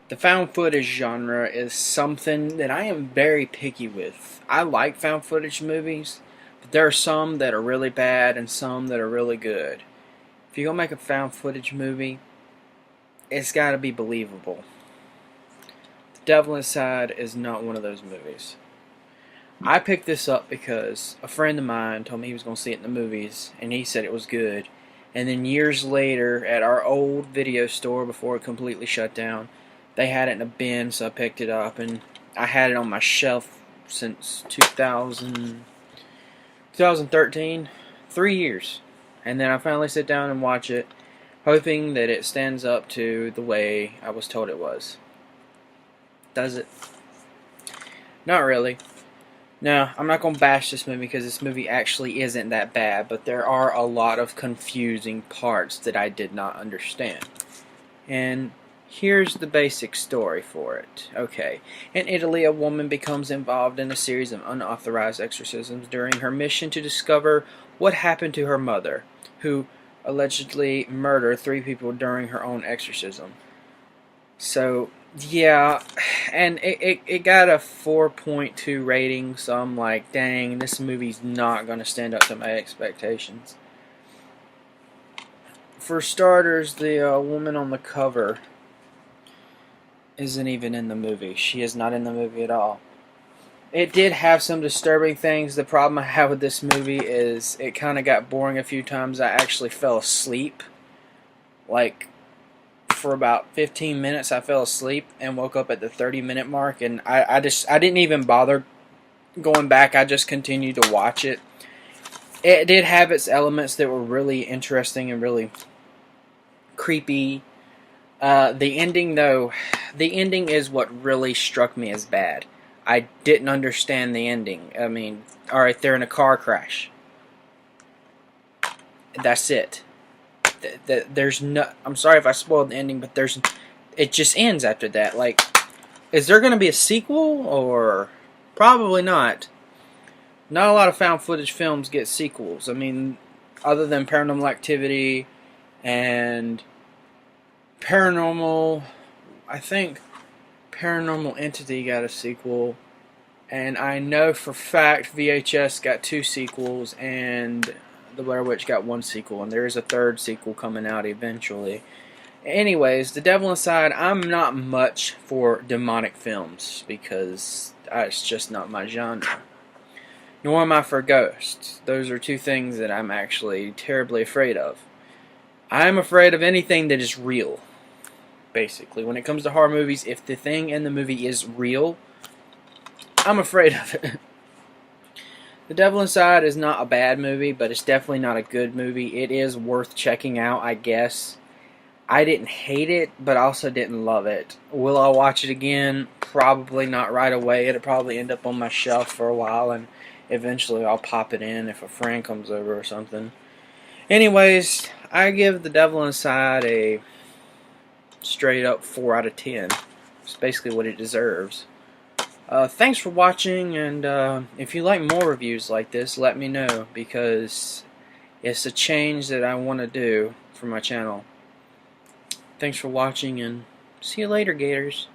The found footage genre is something that I am very picky with. I like found footage movies, but there are some that are really bad and some that are really good. If you're gonna make a found footage movie, it's gotta be believable. The Devil Inside is not one of those movies. I picked this up because a friend of mine told me he was gonna see it in the movies, and he said it was good. And then years later, at our old video store before it completely shut down, they had it in a bin, so I picked it up, and I had it on my shelf since 2013, 3 years. And then I finally sit down and watch it, hoping that it stands up to the way I was told it was. Does it? Not really. Now, I'm not going to bash this movie because this movie actually isn't that bad, but there are a lot of confusing parts that I did not understand. And here's the basic story for it. Okay, in Italy, a woman becomes involved in a series of unauthorized exorcisms during her mission to discover what happened to her mother, who allegedly murdered 3 people during her own exorcism. So, yeah, and it got a 4.2 rating, so I'm like, dang, this movie's not going to stand up to my expectations. For starters, the woman on the cover isn't even in the movie. She is not in the movie at all. It did have some disturbing things. The problem I have with this movie is it kind of got boring a few times. I actually fell asleep. Like, for about 15 minutes I fell asleep and woke up at the 30-minute mark, and I didn't even bother going back. I just continued to watch it. It did have its elements that were really interesting and really creepy. The ending, though, the ending is what really struck me as bad. I didn't understand the ending. I mean, alright, they're in a car crash. That's it. There's no. I'm sorry if I spoiled the ending, but it just ends after that. Like, is there going to be a sequel, or probably not? Not a lot of found footage films get sequels. I mean, other than Paranormal Activity and Paranormal, I think Paranormal Entity got a sequel, and I know for fact VHS got 2 sequels, and The Blair Witch got 1 sequel, and there is a 3rd sequel coming out eventually. Anyways, The Devil Inside, I'm not much for demonic films because it's just not my genre. Nor am I for ghosts. Those are 2 things that I'm actually terribly afraid of. I'm afraid of anything that is real, basically. When it comes to horror movies, if the thing in the movie is real, I'm afraid of it. The Devil Inside is not a bad movie, but it's definitely not a good movie. It is worth checking out, I guess. I didn't hate it, but also didn't love it. Will I watch it again? Probably not right away. It'll probably end up on my shelf for a while, and eventually I'll pop it in if a friend comes over or something. Anyways, I give The Devil Inside a straight up 4 out of 10. It's basically what it deserves. Thanks for watching, and if you like more reviews like this, let me know, because it's a change that I want to do for my channel. Thanks for watching, and see you later, Gators.